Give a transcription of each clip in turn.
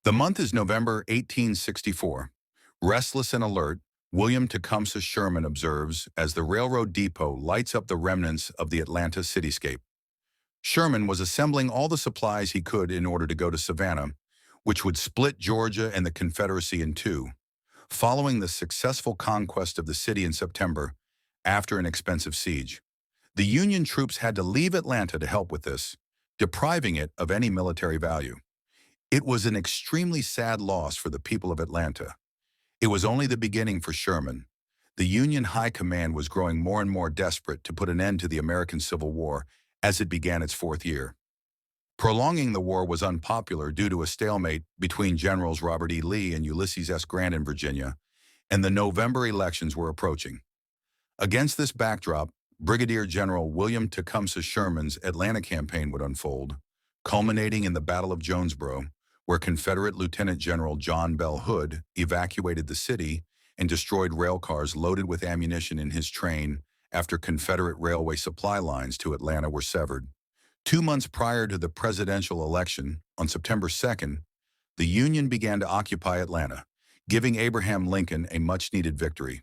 The month is November 1864. Restless and alert, William Tecumseh Sherman observes as the railroad depot lights up the remnants of the Atlanta cityscape. Sherman was assembling all the supplies he could in order to go to Savannah, which would split Georgia and the Confederacy in two. Following the successful conquest of the city in September, after an expensive siege, the Union troops had to leave Atlanta to help with this, depriving it of any military value. It was an extremely sad loss for the people of Atlanta. It was only the beginning for Sherman. The Union High Command was growing more and more desperate to put an end to the American Civil War as it began its fourth year. Prolonging the war was unpopular due to a stalemate between Generals Robert E. Lee and Ulysses S. Grant in Virginia, and the November elections were approaching. Against this backdrop, Brigadier General William Tecumseh Sherman's Atlanta campaign would unfold, culminating in the Battle of Jonesboro, where Confederate Lieutenant General John Bell Hood evacuated the city and destroyed railcars loaded with ammunition in his train after Confederate railway supply lines to Atlanta were severed. 2 months prior to the presidential election, on September 2nd, the Union began to occupy Atlanta, giving Abraham Lincoln a much-needed victory.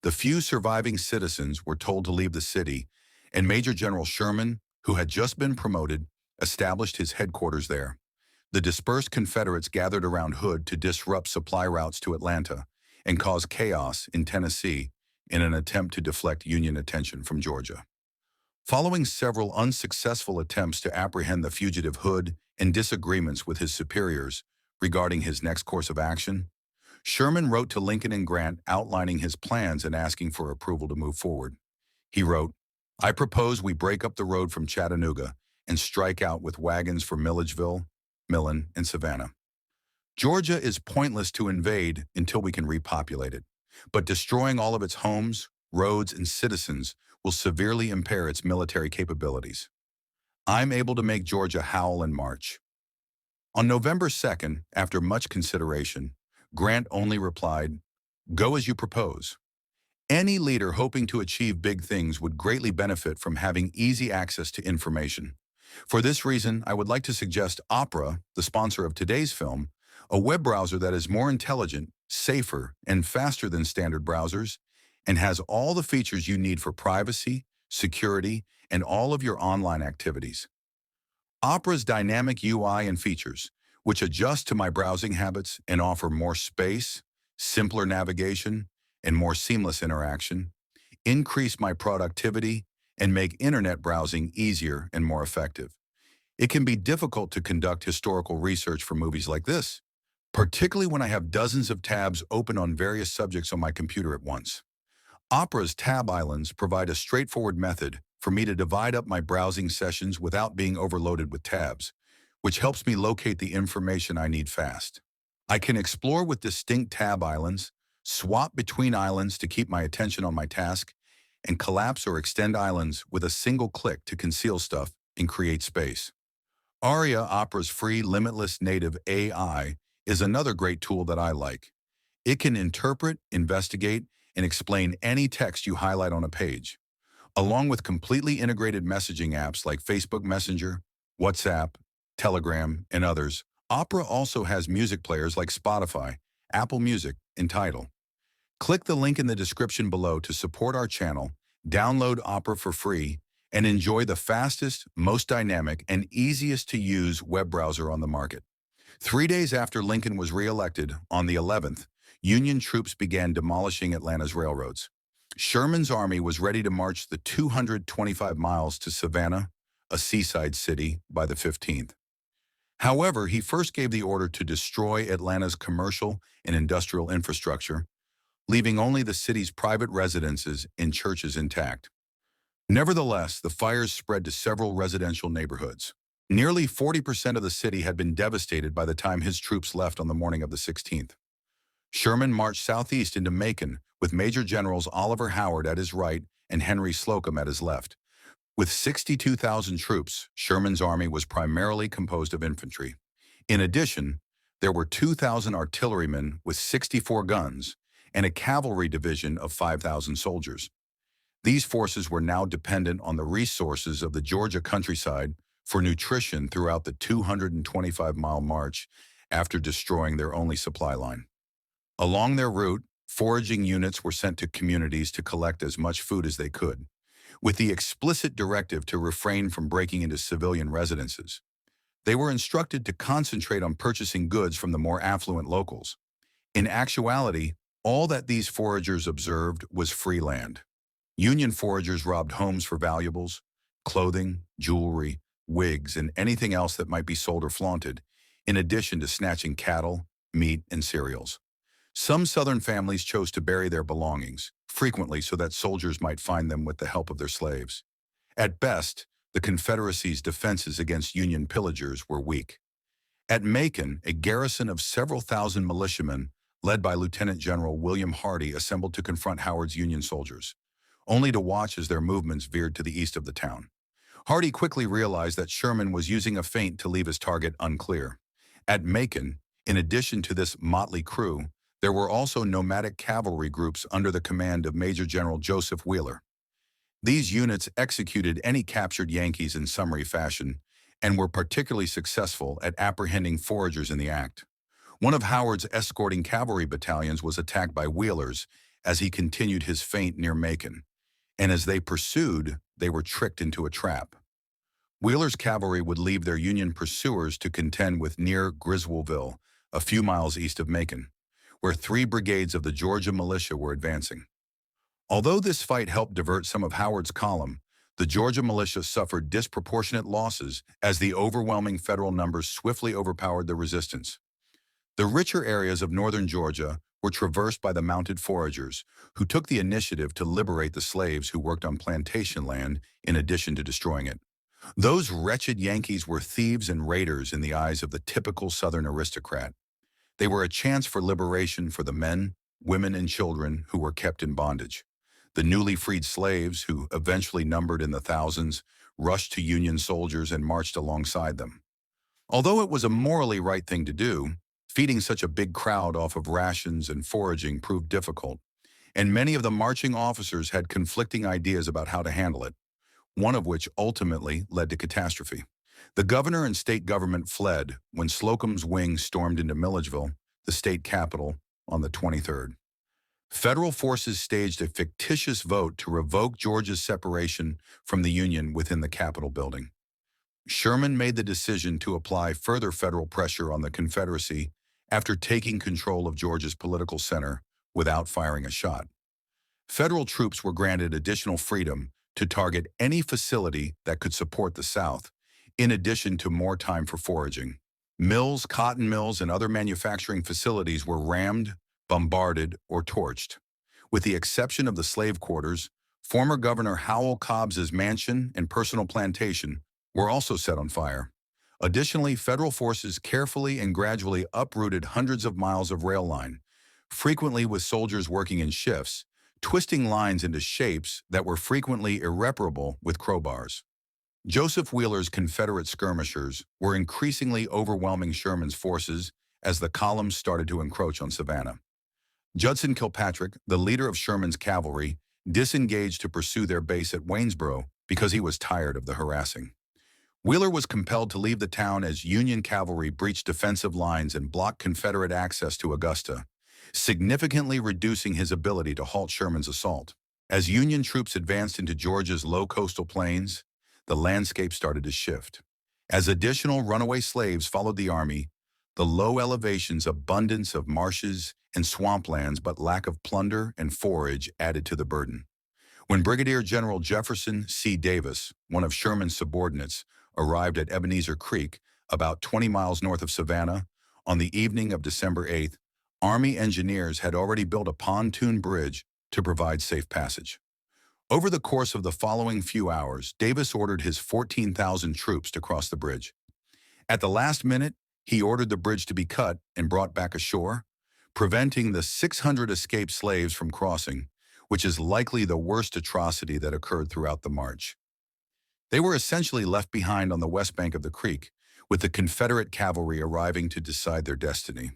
The few surviving citizens were told to leave the city, and Major General Sherman, who had just been promoted, established his headquarters there. The dispersed Confederates gathered around Hood to disrupt supply routes to Atlanta and cause chaos in Tennessee in an attempt to deflect Union attention from Georgia. Following several unsuccessful attempts to apprehend the fugitive Hood and disagreements with his superiors regarding his next course of action, Sherman wrote to Lincoln and Grant outlining his plans and asking for approval to move forward. He wrote, "I propose we break up the road from Chattanooga and strike out with wagons for Milledgeville, Millen, and Savannah. Georgia is pointless to invade until we can repopulate it, but destroying all of its homes, roads, and citizens will severely impair its military capabilities. I'm able to make Georgia howl and march." On November 2nd, after much consideration, Grant only replied, "Go as you propose." Any leader hoping to achieve big things would greatly benefit from having easy access to information. For this reason, I would like to suggest Opera, the sponsor of today's film, a web browser that is more intelligent, safer, and faster than standard browsers, and has all the features you need for privacy, security, and all of your online activities. Opera's dynamic UI and features, which adjust to my browsing habits and offer more space, simpler navigation, and more seamless interaction, increase my productivity, and make internet browsing easier and more effective. It can be difficult to conduct historical research for movies like this, particularly when I have dozens of tabs open on various subjects on my computer at once. Opera's tab islands provide a straightforward method for me to divide up my browsing sessions without being overloaded with tabs, which helps me locate the information I need fast. I can explore with distinct tab islands, swap between islands to keep my attention on my task, and collapse or extend islands with a single click to conceal stuff and create space. Aria, Opera's free limitless native AI, is another great tool that I like. It can interpret, investigate, and explain any text you highlight on a page. Along with completely integrated messaging apps like Facebook Messenger, WhatsApp, Telegram, and others, Opera also has music players like Spotify, Apple Music, and Tidal. Click the link in the description below to support our channel, download Opera for free, and enjoy the fastest, most dynamic, and easiest to use web browser on the market. 3 days after Lincoln was re-elected, on the 11th, Union troops began demolishing Atlanta's railroads. Sherman's army was ready to march the 225 miles to Savannah, a seaside city, by the 15th. However, he first gave the order to destroy Atlanta's commercial and industrial infrastructure, leaving only the city's private residences and churches intact. Nevertheless, the fires spread to several residential neighborhoods. Nearly 40% of the city had been devastated by the time his troops left on the morning of the 16th. Sherman marched southeast into Macon with Major Generals Oliver Howard at his right and Henry Slocum at his left. With 62,000 troops, Sherman's army was primarily composed of infantry. In addition, there were 2,000 artillerymen with 64 guns and a cavalry division of 5,000 soldiers. These forces were now dependent on the resources of the Georgia countryside for nutrition throughout the 225-mile march, after destroying their only supply line. Along their route, foraging units were sent to communities to collect as much food as they could, with the explicit directive to refrain from breaking into civilian residences. They were instructed to concentrate on purchasing goods from the more affluent locals. In actuality, all that these foragers observed was free land. Union foragers robbed homes for valuables, clothing, jewelry, wigs, and anything else that might be sold or flaunted, in addition to snatching cattle, meat, and cereals. Some Southern families chose to bury their belongings, frequently so that soldiers might find them with the help of their slaves. At best, the Confederacy's defenses against Union pillagers were weak. At Macon, a garrison of several thousand militiamen, led by Lieutenant General William Hardee, assembled to confront Howard's Union soldiers, only to watch as their movements veered to the east of the town. Hardee quickly realized that Sherman was using a feint to leave his target unclear. At Macon, in addition to this motley crew, there were also nomadic cavalry groups under the command of Major General Joseph Wheeler. These units executed any captured Yankees in summary fashion and were particularly successful at apprehending foragers in the act. One of Howard's escorting cavalry battalions was attacked by Wheeler's as he continued his feint near Macon, and as they pursued, they were tricked into a trap. Wheeler's cavalry would leave their Union pursuers to contend with near Griswoldville, a few miles east of Macon, where 3 brigades of the Georgia militia were advancing. Although this fight helped divert some of Howard's column, the Georgia militia suffered disproportionate losses as the overwhelming federal numbers swiftly overpowered the resistance. The richer areas of northern Georgia were traversed by the mounted foragers, who took the initiative to liberate the slaves who worked on plantation land in addition to destroying it. Those wretched Yankees were thieves and raiders in the eyes of the typical Southern aristocrat. They were a chance for liberation for the men, women, and children who were kept in bondage. The newly freed slaves, who eventually numbered in the thousands, rushed to Union soldiers and marched alongside them. Although it was a morally right thing to do, feeding such a big crowd off of rations and foraging proved difficult, and many of the marching officers had conflicting ideas about how to handle it, one of which ultimately led to catastrophe. The governor and state government fled when Slocum's wing stormed into Milledgeville, the state capital, on the 23rd. Federal forces staged a fictitious vote to revoke Georgia's separation from the Union within the Capitol building. Sherman made the decision to apply further federal pressure on the Confederacy after taking control of Georgia's political center without firing a shot. Federal troops were granted additional freedom to target any facility that could support the South, in addition to more time for foraging. Mills, cotton mills, and other manufacturing facilities were rammed, bombarded, or torched. With the exception of the slave quarters, former Governor Howell Cobbs's mansion and personal plantation were also set on fire. Additionally, federal forces carefully and gradually uprooted hundreds of miles of rail line, frequently with soldiers working in shifts, twisting lines into shapes that were frequently irreparable with crowbars. Joseph Wheeler's Confederate skirmishers were increasingly overwhelming Sherman's forces as the columns started to encroach on Savannah. Judson Kilpatrick, the leader of Sherman's cavalry, disengaged to pursue their base at Waynesboro because he was tired of the harassing. Wheeler was compelled to leave the town as Union cavalry breached defensive lines and blocked Confederate access to Augusta, significantly reducing his ability to halt Sherman's assault. As Union troops advanced into Georgia's low coastal plains, the landscape started to shift. As additional runaway slaves followed the army, the low elevations, abundance of marshes and swamplands, but lack of plunder and forage added to the burden. When Brigadier General Jefferson C. Davis, one of Sherman's subordinates, arrived at Ebenezer Creek, about 20 miles north of Savannah, on the evening of December 8th, Army engineers had already built a pontoon bridge to provide safe passage. Over the course of the following few hours, Davis ordered his 14,000 troops to cross the bridge. At the last minute, he ordered the bridge to be cut and brought back ashore, preventing the 600 escaped slaves from crossing, which is likely the worst atrocity that occurred throughout the march. They were essentially left behind on the west bank of the creek, with the Confederate cavalry arriving to decide their destiny.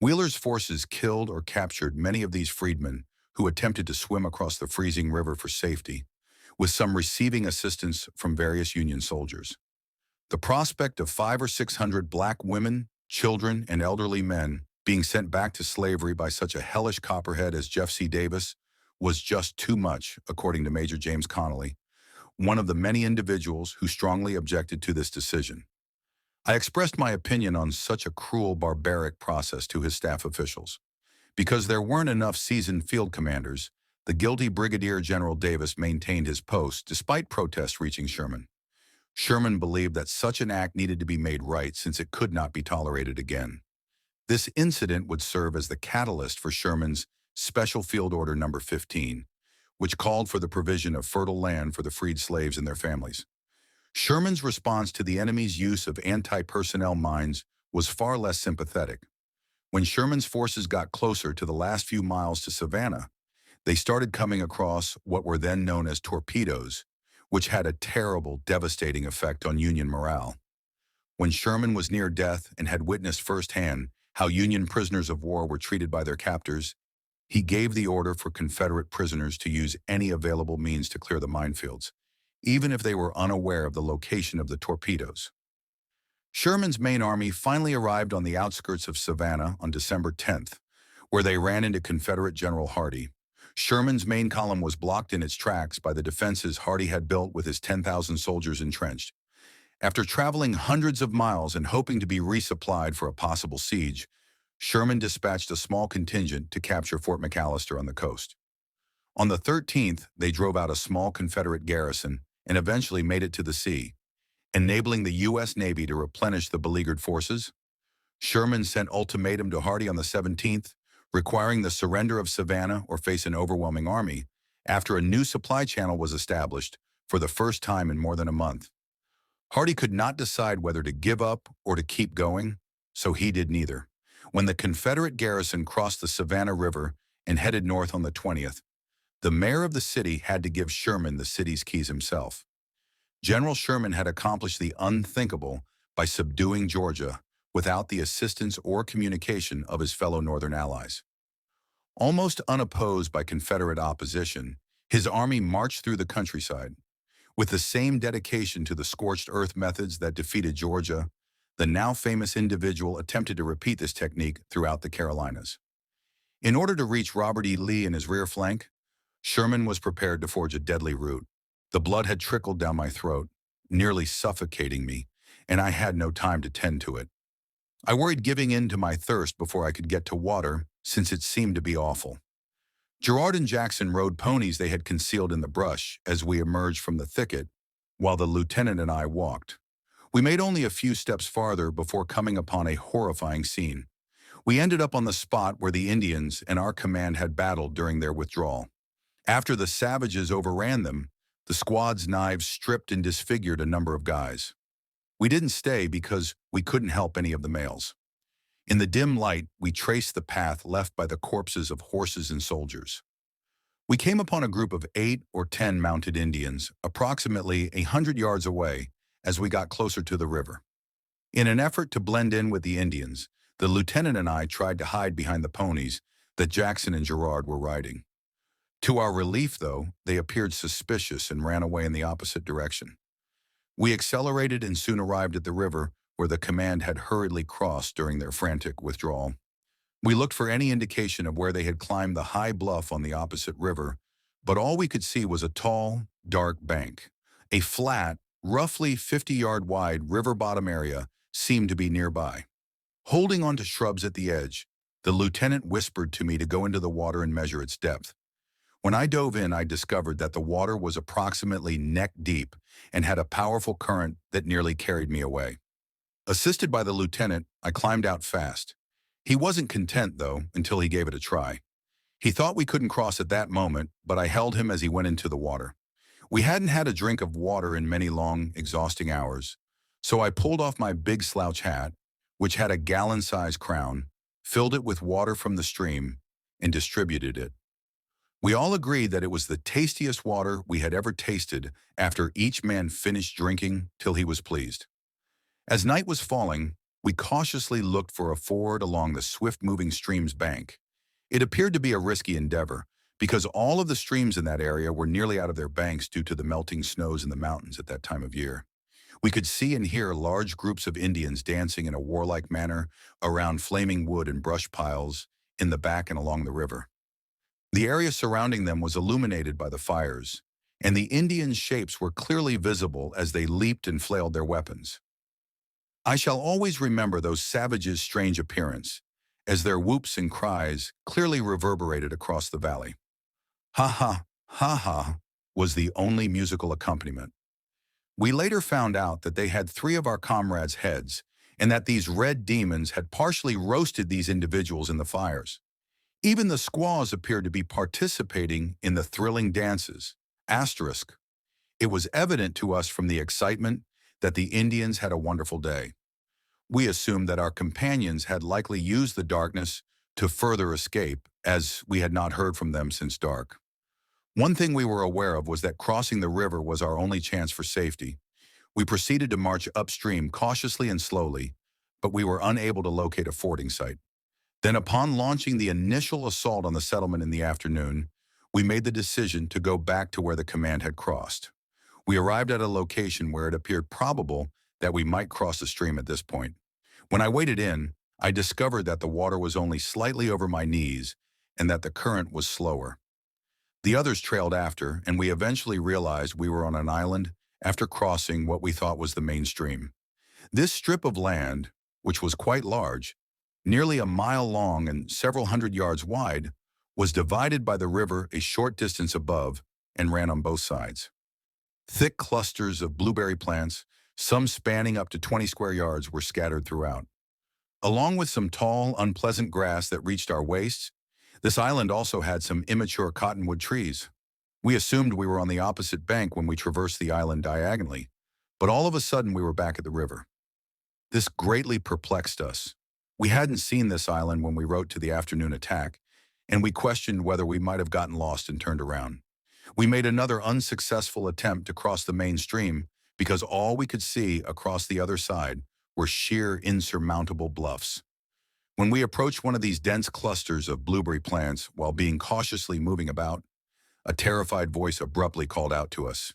Wheeler's forces killed or captured many of these freedmen who attempted to swim across the freezing river for safety, with some receiving assistance from various Union soldiers. The prospect of 500 or 600 black women, children, and elderly men being sent back to slavery by such a hellish copperhead as Jeff C. Davis was just too much, according to Major James Connolly, one of the many individuals who strongly objected to this decision. I expressed my opinion on such a cruel, barbaric process to his staff officials. Because there weren't enough seasoned field commanders, the guilty Brigadier General Davis maintained his post despite protests reaching Sherman. Sherman believed that such an act needed to be made right since it could not be tolerated again. This incident would serve as the catalyst for Sherman's Special Field Order No. 15, which called for the provision of fertile land for the freed slaves and their families. Sherman's response to the enemy's use of anti-personnel mines was far less sympathetic. When Sherman's forces got closer to the last few miles to Savannah, they started coming across what were then known as torpedoes, which had a terrible, devastating effect on Union morale. When Sherman was near death and had witnessed firsthand how Union prisoners of war were treated by their captors, he gave the order for Confederate prisoners to use any available means to clear the minefields, even if they were unaware of the location of the torpedoes. Sherman's main army finally arrived on the outskirts of Savannah on December 10th, where they ran into Confederate General Hardee. Sherman's main column was blocked in its tracks by the defenses Hardee had built with his 10,000 soldiers entrenched. After traveling hundreds of miles and hoping to be resupplied for a possible siege, Sherman dispatched a small contingent to capture Fort McAllister on the coast. On the 13th, they drove out a small Confederate garrison and eventually made it to the sea, enabling the U.S. Navy to replenish the beleaguered forces. Sherman sent ultimatum to Hardee on the 17th, requiring the surrender of Savannah or face an overwhelming army, after a new supply channel was established for the first time in more than a month. Hardee could not decide whether to give up or to keep going, so he did neither. When the Confederate garrison crossed the Savannah River and headed north on the 20th, the mayor of the city had to give Sherman the city's keys himself. General Sherman had accomplished the unthinkable by subduing Georgia without the assistance or communication of his fellow Northern allies. Almost unopposed by Confederate opposition, his army marched through the countryside. With the same dedication to the scorched earth methods that defeated Georgia, the now famous individual attempted to repeat this technique throughout the Carolinas. In order to reach Robert E. Lee in his rear flank, Sherman was prepared to forge a deadly route. The blood had trickled down my throat, nearly suffocating me, and I had no time to tend to it. I worried giving in to my thirst before I could get to water, since it seemed to be awful. Girard and Jackson rode ponies they had concealed in the brush as we emerged from the thicket, while the lieutenant and I walked. We made only a few steps farther before coming upon a horrifying scene. We ended up on the spot where the Indians and our command had battled during their withdrawal. After the savages overran them, the squad's knives stripped and disfigured a number of guys. We didn't stay because we couldn't help any of the males. In the dim light, we traced the path left by the corpses of horses and soldiers. We came upon a group of 8 or 10 mounted Indians, approximately 100 yards away, as we got closer to the river. In an effort to blend in with the Indians, the lieutenant and I tried to hide behind the ponies that Jackson and Girard were riding. To our relief, though, they appeared suspicious and ran away in the opposite direction. We accelerated and soon arrived at the river where the command had hurriedly crossed during their frantic withdrawal. We looked for any indication of where they had climbed the high bluff on the opposite river, but all we could see was a tall, dark bank. A flat, roughly 50-yard-wide river bottom area seemed to be nearby. Holding onto shrubs at the edge, the lieutenant whispered to me to go into the water and measure its depth. When I dove in, I discovered that the water was approximately neck deep and had a powerful current that nearly carried me away. Assisted by the lieutenant, I climbed out fast. He wasn't content, though, until he gave it a try. He thought we couldn't cross at that moment, but I held him as he went into the water. We hadn't had a drink of water in many long, exhausting hours, so I pulled off my big slouch hat, which had a gallon-sized crown, filled it with water from the stream, and distributed it. We all agreed that it was the tastiest water we had ever tasted after each man finished drinking till he was pleased. As night was falling, we cautiously looked for a ford along the swift-moving stream's bank. It appeared to be a risky endeavor, because all of the streams in that area were nearly out of their banks due to the melting snows in the mountains at that time of year. We could see and hear large groups of Indians dancing in a warlike manner around flaming wood and brush piles in the back and along the river. The area surrounding them was illuminated by the fires, and the Indian shapes were clearly visible as they leaped and flailed their weapons. I shall always remember those savages' strange appearance, as their whoops and cries clearly reverberated across the valley. Ha ha, was the only musical accompaniment. We later found out that they had 3 of our comrades' heads, and that these red demons had partially roasted these individuals in the fires. Even the squaws appeared to be participating in the thrilling dances. Asterisk. It was evident to us from the excitement that the Indians had a wonderful day. We assumed that our companions had likely used the darkness to further escape, as we had not heard from them since dark. One thing we were aware of was that crossing the river was our only chance for safety. We proceeded to march upstream cautiously and slowly, but we were unable to locate a fording site. Then, upon launching the initial assault on the settlement in the afternoon, we made the decision to go back to where the command had crossed. We arrived at a location where it appeared probable that we might cross the stream at this point. When I waded in, I discovered that the water was only slightly over my knees and that the current was slower. The others trailed after, and we eventually realized we were on an island after crossing what we thought was the main stream. This strip of land, which was quite large, nearly a mile long and several hundred yards wide, was divided by the river a short distance above and ran on both sides. Thick clusters of blueberry plants, some spanning up to 20 square yards, were scattered throughout. Along with some tall, unpleasant grass that reached our waists, this island also had some immature cottonwood trees. We assumed we were on the opposite bank when we traversed the island diagonally, but all of a sudden we were back at the river. This greatly perplexed us. We hadn't seen this island when we wrote to the afternoon attack, and we questioned whether we might have gotten lost and turned around. We made another unsuccessful attempt to cross the main stream because all we could see across the other side were sheer insurmountable bluffs. When we approached one of these dense clusters of blueberry plants while being cautiously moving about, a terrified voice abruptly called out to us.